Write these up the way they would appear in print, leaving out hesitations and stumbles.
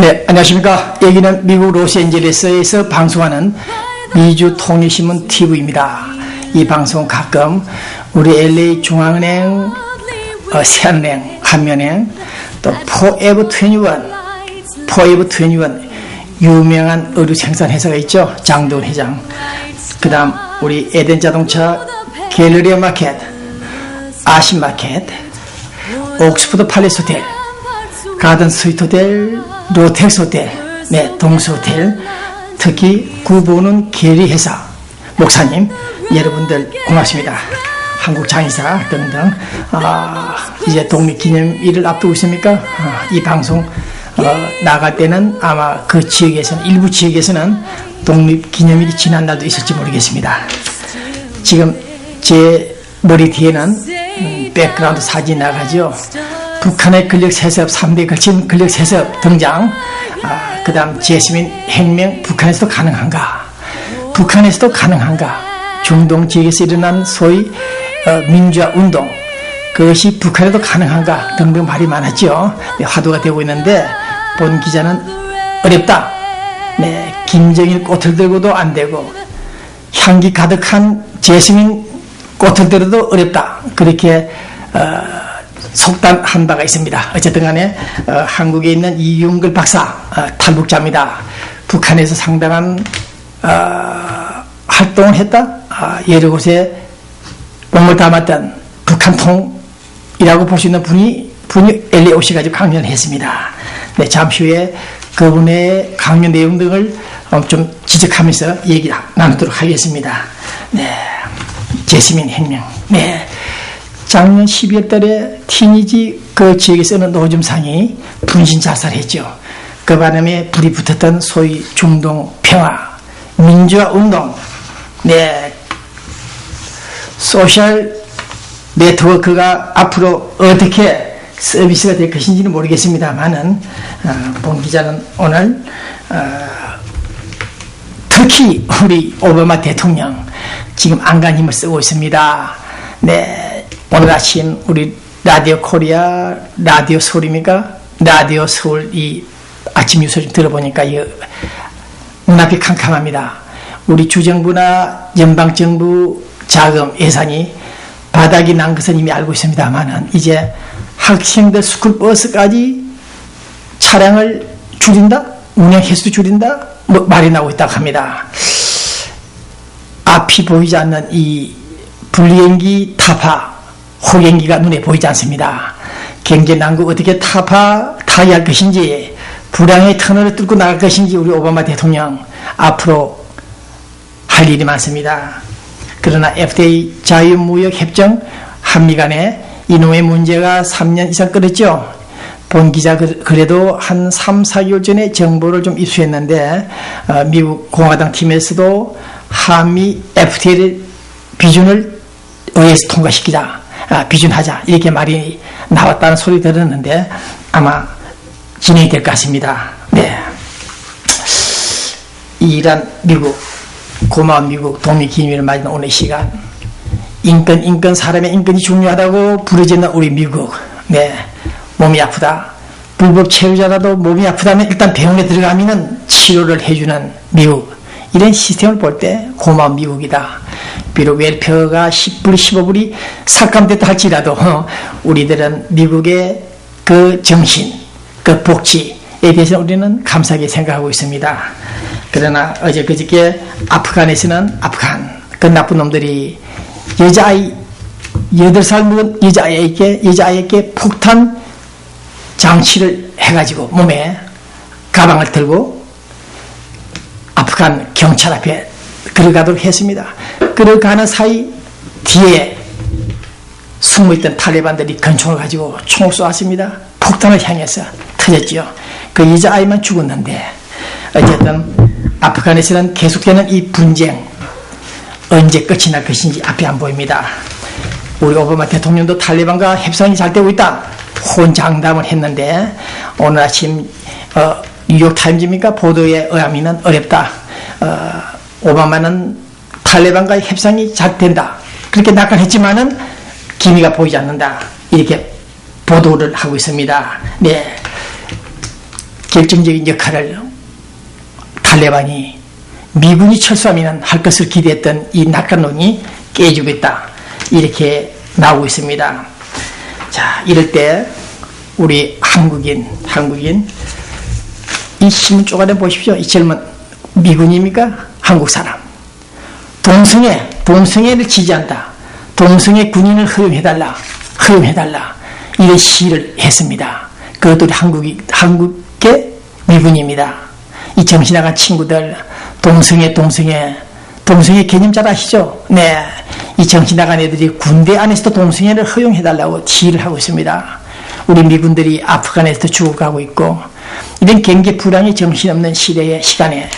네, 안녕하십니까. 여기는 미국 로스앤젤레스에서 방송하는 미주통일신문 TV입니다. 이 방송 가끔 우리 LA 중앙은행, 세안은행, 한면은행, 또 포에버 21 유명한 의류 생산 회사가 있죠. 장도훈 회장. 그 다음 우리 에덴 자동차, 갤러리아 마켓, 아신 마켓, 옥스퍼드 팔레스 호텔, 가든 스위트 호텔, 로텍스 호텔, 네, 동수 호텔, 특히 구보는 계리 회사 목사님 여러분들 고맙습니다. 한국 장의사 등등. 이제 독립기념일을 앞두고 있습니까? 이 방송 나갈 때는 아마 그 지역에서는, 일부 지역에서는 독립기념일이 지난 날도 있을지 모르겠습니다. 지금 제 머리 뒤에는 백그라운드 사진이 나가죠. 북한의 근력 세습, 3대에 걸친 근력 세습 등장. 그 다음 제스민 혁명 북한에서도 가능한가? 북한에서도 가능한가? 중동 지역에서 일어난 소위 민주화 운동, 그것이 북한에도 가능한가? 등등 말이 많았죠. 네, 화두가 되고 있는데 본 기자는 어렵다. 네, 김정일 꽃을 들고도 안 되고 향기 가득한 제스민 꽃을 들어도 어렵다. 그렇게 속단한 바가 있습니다. 어쨌든 간에 한국에 있는 이윤글 박사, 탈북자입니다. 북한에서 상당한 활동을 했다. 여러 곳에 몸을 담았던 북한통이라고 볼 수 있는 분이 LA 오셔가지고 강연을 했습니다. 네, 잠시 후에 그분의 강연 내용 등을 좀 지적하면서 얘기 나누도록 하겠습니다. 네, 제스민 혁명. 네. 작년 12월 달에 티니지 그 지역에서는 노점상이 분신 자살했죠. 그 바람에 불이 붙었던 소위 중동 평화, 민주화 운동, 네, 소셜 네트워크가 앞으로 어떻게 서비스가 될 것인지는 모르겠습니다만은, 본 기자는 오늘, 특히 우리 오바마 대통령 지금 안간 힘을 쓰고 있습니다. 네. 오늘 아침 우리 라디오 코리아, 라디오 서울입니까? 라디오 서울 이 아침 뉴스 좀 들어보니까 눈앞이 캄캄합니다. 우리 주정부나 연방정부 자금 예산이 바닥이 난 것은 이미 알고 있습니다만은 이제 학생들 스쿨버스까지 차량을 줄인다? 운행 횟수 줄인다? 뭐 말이 나오고 있다고 합니다. 앞이 보이지 않는 이 불리행기 타파, 호갱기가 눈에 보이지 않습니다. 경제난국 어떻게 타개할 것인지, 불황의 터널을 뚫고 나갈 것인지 우리 오바마 대통령 앞으로 할 일이 많습니다. 그러나 FDA 자유무역협정 한미 간에 이놈의 문제가 3년 이상 끌었죠. 본 기자 그래도 한 3, 4개월 전에 정보를 좀 입수했는데 미국 공화당 팀에서도 한미 FTA를 비준을 의회에서 통과시키자, 비준하자, 이렇게 말이 나왔다는 소리 들었는데 아마 진행이 될 것 같습니다. 네. 이란 미국, 고마운 미국 독립기념일을 맞이한 오늘 시간, 인권, 사람의 인권이 중요하다고 부르짖는 우리 미국. 네. 몸이 아프다, 불법 체류자라도 몸이 아프다면 일단 병원에 들어가면 치료를 해주는 미국. 이런 시스템을 볼 때 고마운 미국이다. 비록 웰페어가 10불, 15불이 삭감됐다 할지라도 우리들은 미국의 그 정신, 그 복지에 대해서 우리는 감사하게 생각하고 있습니다. 그러나 어제 그저께 아프간에서는 그 나쁜 놈들이 여자아이, 8살 먹은 여자아이에게 폭탄 장치를 해가지고 몸에 가방을 들고 아프간 경찰 앞에 걸어가도록 했습니다. 걸어가는 사이 뒤에 숨어있던 탈레반들이 권총을 가지고 총을 쏘았습니다. 폭탄을 향해서 터졌죠. 그 여자아이만 죽었는데 어쨌든 아프간에서는 계속되는 이 분쟁 언제 끝이 날 것인지 앞이 안 보입니다. 우리 오바마 대통령도 탈레반과 협상이 잘 되고 있다 혼장담을 했는데 오늘 아침 뉴욕타임즈입니까? 보도에 의하면 어렵다. 오바마는 탈레반과의 협상이 잘 된다, 그렇게 낙관했지만은 기미가 보이지 않는다, 이렇게 보도를 하고 있습니다. 네. 결정적인 역할을 탈레반이 미군이 철수하면 할 것을 기대했던 이 낙관론이 깨지고 있다. 이렇게 나오고 있습니다. 자, 이럴 때 우리 한국인 이 신문 쪼가려 보십시오. 이 젊은 미군입니까? 한국 사람. 동성애를 지지한다. 동성애 군인을 허용해달라. 이런 시를 했습니다. 그것도 우리 한국의 미군입니다. 이 정신 나간 친구들, 동성애 개념 잘 아시죠? 네. 이 정신 나간 애들이 군대 안에서도 동성애를 허용해달라고 시를 하고 있습니다. 우리 미군들이 아프간에서도 죽어가고 있고, 이런 경제 불황이 정신없는 시간에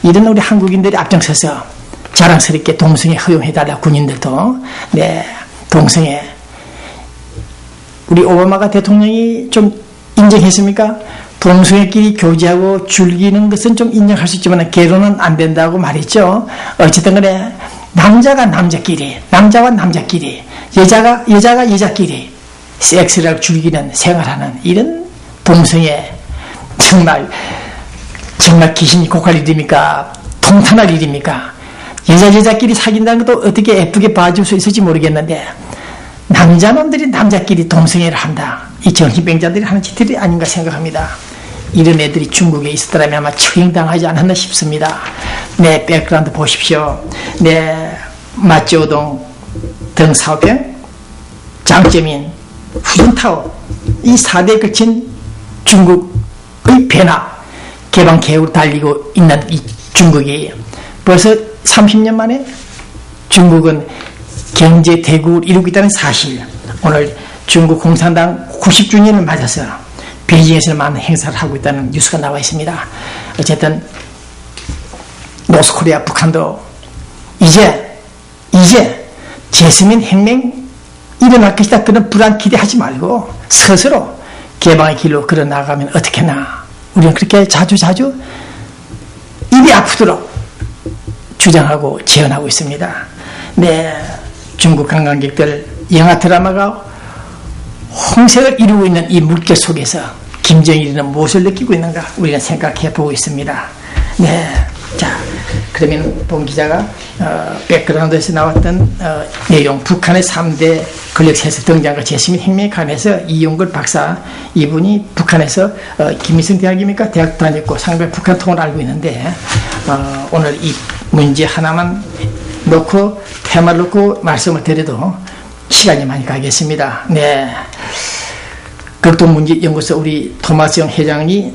이런 우리 한국인들이 앞장서서 자랑스럽게 동성애 허용해달라. 군인들도 네, 동성애 우리 오바마가 대통령이 좀 인정했습니까? 동성애끼리 교제하고 즐기는 것은 좀 인정할 수 있지만 결혼은 안 된다고 말했죠. 어쨌든 간에 남자와 남자끼리, 여자가 여자끼리 섹스를 즐기는 생활하는 이런 동성애 정말 귀신이 곡할 일입니까? 통탄할 일입니까? 여자끼리 사귄다는 것도 어떻게 예쁘게 봐줄 수 있을지 모르겠는데 남자놈들이 남자끼리 동성애를 한다. 이 정신병자들이 하는 짓들이 아닌가 생각합니다. 이런 애들이 중국에 있었더라면 아마 처형당하지 않았나 싶습니다. 네, 백그라운드 보십시오. 네, 마쩌동 등사오병, 장쩌민, 후진타오 이 4대에 걸친 중국의 변화, 개방 개혁으로 달리고 있는 이 중국이 벌써 30년 만에 중국은 경제 대국을 이루고 있다는 사실, 오늘 중국 공산당 90주년을 맞아서 베이징에서 많은 행사를 하고 있다는 뉴스가 나와 있습니다. 어쨌든 노스코리아 북한도 이제 제스민 혁명 일어날 것이다. 그런 불안 기대하지 말고 스스로 개방의 길로 걸어 나가면 어떻겠나. 우리는 그렇게 자주 입이 아프도록 주장하고 제언하고 있습니다. 네, 중국 관광객들 영화 드라마가 홍색을 이루고 있는 이 물결 속에서 김정일이는 무엇을 느끼고 있는가 우리는 생각해 보고 있습니다. 네, 자, 그러면 본 기자가 백그라운드에서 나왔던 내용, 북한의 3대 권력세력 등장과 제스민 혁명에 관해서 이용걸 박사, 이분이 북한에서 김일성 대학입니까? 대학 다녔고 상당히 북한 통을 알고 있는데 오늘 이 문제 하나만 놓고 테마를 놓고 말씀을 드려도 시간이 많이 가겠습니다. 네, 극동문제연구소 우리 토마스 영 회장이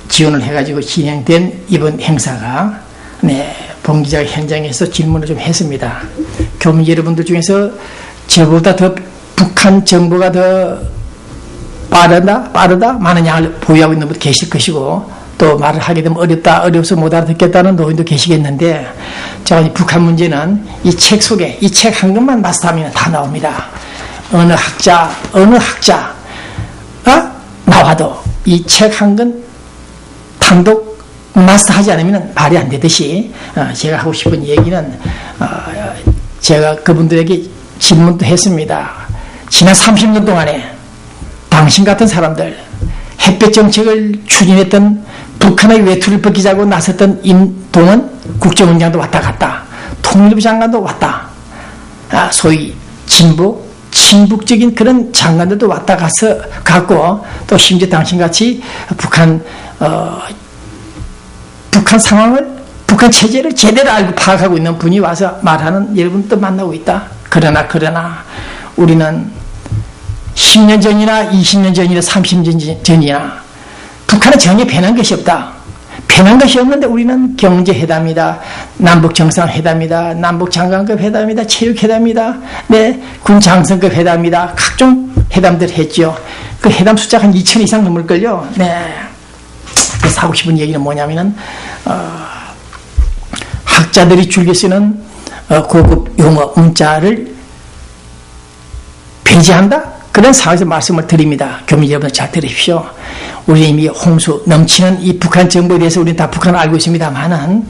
지원을 해가지고 진행된 이번 행사가, 네, 봉 기자가 현장에서 질문을 좀 했습니다. 교민 여러분들 중에서 저보다 더 북한 정부가 더 빠르다 많은 양을 보유하고 있는 분도 계실 것이고, 또 말을 하게 되면 어려워서 못 알아듣겠다는 노인도 계시겠는데, 자, 이 북한 문제는 이 책 속에 이 책 한 권만 마스터하면 다 나옵니다. 어느 학자 나와도 이 책 한 권 단독 마스터하지 않으면 말이 안 되듯이, 제가 하고 싶은 얘기는, 제가 그분들에게 질문도 했습니다. 지난 30년 동안에 당신 같은 사람들, 햇볕 정책을 추진했던 북한의 외투를 벗기자고 나섰던 임동원 국정원장도 왔다 갔다, 통일부 장관도 왔다, 소위 친북적인 그런 장관들도 왔다 갔고, 또 심지어 당신같이 북한 상황을, 북한 체제를 제대로 알고 파악하고 있는 분이 와서 말하는 여러분도 만나고 있다. 그러나 우리는 10년 전이나 20년 전이나 30년 전이나 북한은 전혀 변한 것이 없다. 변한 것이 없는데 우리는 경제회담이다, 남북정상회담이다, 남북장관급 회담이다, 체육회담이다, 네, 군장성급 회담이다, 각종 회담들 했죠. 그 회담 숫자가 한 2천 이상 넘을걸요. 네. 그래서 하고 싶은 얘기는 뭐냐면은, 학자들이 즐겨 쓰는 고급 용어, 문자를 배제한다? 그런 상황에서 말씀을 드립니다. 교민 여러분 잘 들으십시오. 우리 이미 홍수 넘치는 이 북한 정부에 대해서 우리는 다 북한을 알고 있습니다만은,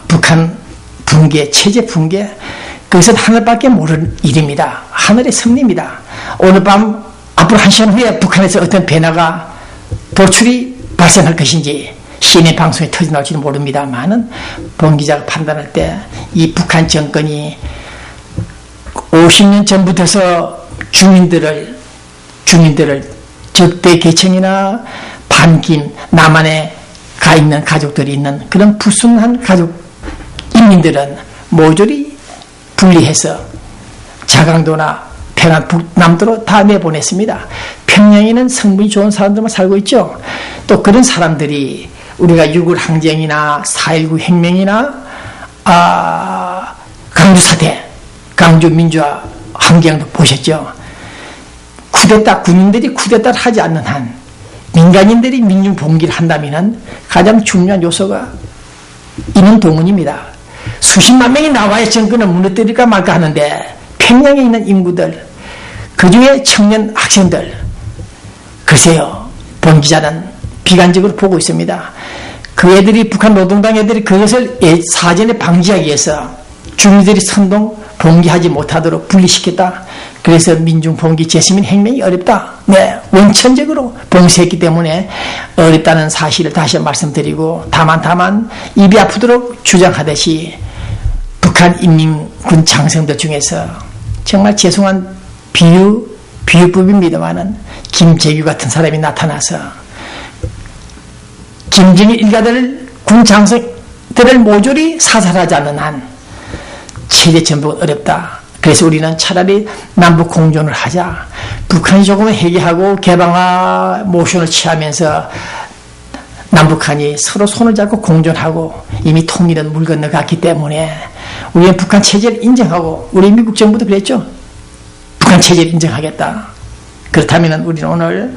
북한 붕괴, 체제 붕괴, 그것은 하늘밖에 모르는 일입니다. 하늘의 섭리입니다. 오늘 밤, 앞으로 1시간 후에 북한에서 어떤 변화가 도출이 발생할 것인지 CNN 방송에 터져나올지는 모릅니다만은 본 기자가 판단할 때 이 북한 정권이 50년 전부터서 주민들을 적대 계층이나 반김 남한에 가 있는 가족들이 있는 그런 불순한 가족 인민들은 모조리 분리해서 자강도나 평안 북남도로 다 내보냈습니다. 평양에는 성분이 좋은 사람들만 살고 있죠. 또 그런 사람들이 우리가 6.25 항쟁이나 4.19 혁명이나 강주 사태, 강주 민주화 항쟁도 보셨죠. 쿠데타, 군인들이 쿠데타를 하지 않는 한 민간인들이 민중 봉기를 한다면 가장 중요한 요소가 인원 동원입니다. 수십만 명이 나와야 정권을 무너뜨릴까 말까 하는데 평양에 있는 인구들, 그중에 청년 학생들, 글쎄요, 본 기자는 비관적으로 보고 있습니다. 그 애들이, 북한 노동당 애들이 그것을 사전에 방지하기 위해서 주민들이 선동 봉기하지 못하도록 분리시켰다. 그래서 민중 봉기 재시민 혁명이 어렵다. 네, 원천적으로 봉쇄했기 때문에 어렵다는 사실을 다시 말씀드리고, 다만 입이 아프도록 주장하듯이 북한 인민군 장성들 중에서 정말 죄송한 비유법입니다만은 김재규 같은 사람이 나타나서 김정일 일가들 군 장성들을 모조리 사살하지 않는 한 체제 전복은 어렵다. 그래서 우리는 차라리 남북 공존을 하자. 북한이 조금은 회개하고 개방화 모션을 취하면서 남북한이 서로 손을 잡고 공존하고 이미 통일은 물 건너갔기 때문에 우리는 북한 체제를 인정하고, 우리 미국 정부도 그랬죠. 북한 체제를 인정하겠다. 그렇다면 우리는 오늘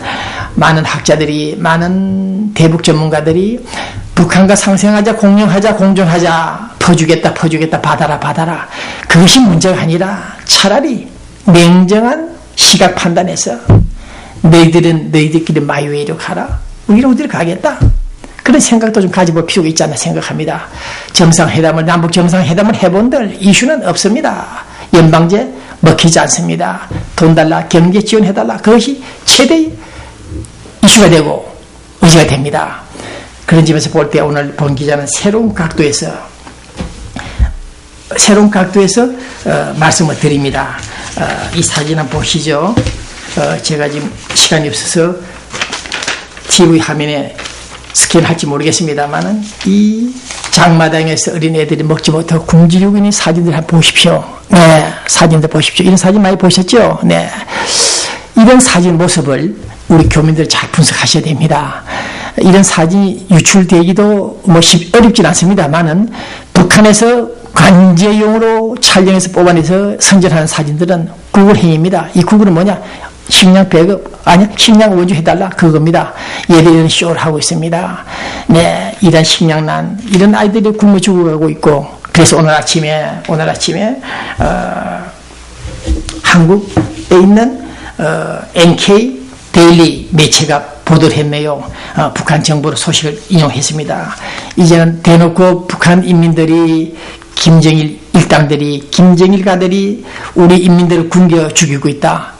많은 학자들이, 많은 대북 전문가들이 북한과 상생하자, 공존하자, 공존하자, 퍼주겠다, 받아라. 그것이 문제가 아니라 차라리 냉정한 시각 판단해서 너희들은 너희들끼리 마이웨이로 가라. 우리는 어디로 가겠다. 그런 생각도 좀 가져볼 필요가 있지 않나 생각합니다. 남북 정상회담을 해본들 이슈는 없습니다. 연방제 먹히지 않습니다. 돈 달라, 경제 지원해달라. 그것이 최대의 이슈가 되고 의지가 됩니다. 그런 점에서 볼 때 오늘 본 기자는 새로운 각도에서 말씀을 드립니다. 이 사진 한번 보시죠. 제가 지금 시간이 없어서 TV 화면에 스캔할지 모르겠습니다만은 이 장마당에서 어린애들이 먹지 못하고 굶주리고 있는 사진들 한번 보십시오. 네, 사진들 보십시오. 이런 사진 많이 보셨죠? 네. 이런 사진 모습을 우리 교민들 잘 분석하셔야 됩니다. 이런 사진이 유출되기도 어렵진 않습니다만은 북한에서 관제용으로 촬영해서 뽑아내서 선전하는 사진들은 구글 행위입니다. 이 구글은 뭐냐? 식량 배급, 식량 원주해달라. 그겁니다. 얘들이 이런 쇼를 하고 있습니다. 네, 이런 식량난, 이런 아이들이 굶어 죽어가고 있고, 그래서 오늘 아침에, 한국에 있는, NK 데일리 매체가 보도를 했네요. 북한 정부로 소식을 인용했습니다. 이제는 대놓고 북한 인민들이 김정일 일당들이, 김정일가들이 우리 인민들을 굶겨 죽이고 있다.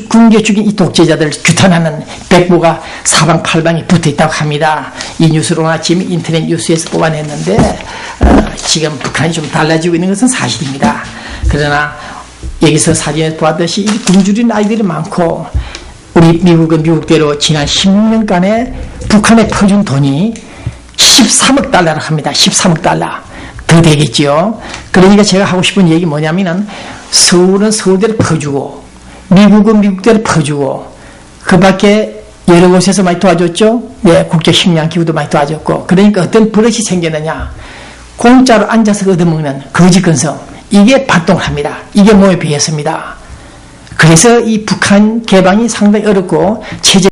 굶겨 죽인 이 독재자들을 규탄하는 백보가 사방팔방에 붙어 있다고 합니다. 이 뉴스를 오늘 아침 인터넷 뉴스에서 뽑아냈는데, 지금 북한이 좀 달라지고 있는 것은 사실입니다. 그러나 여기서 사진에서 보았듯이 굶주린 아이들이 많고, 우리 미국은 미국대로 지난 16년간에 북한에 퍼준 돈이 13억 달러라고 합니다. 13억 달러. 더 되겠죠. 그러니까 제가 하고 싶은 얘기 뭐냐면은, 서울은 서울대로 퍼주고, 미국은 미국대로 퍼주고, 그 밖에 여러 곳에서 많이 도와줬죠. 네, 국제식량기구도 많이 도와줬고. 그러니까 어떤 버릇이 생겼느냐. 공짜로 앉아서 얻어먹는 거지건성. 이게 발동을 합니다. 이게 뭐에 비했습니다. 그래서 이 북한 개방이 상당히 어렵고, 체제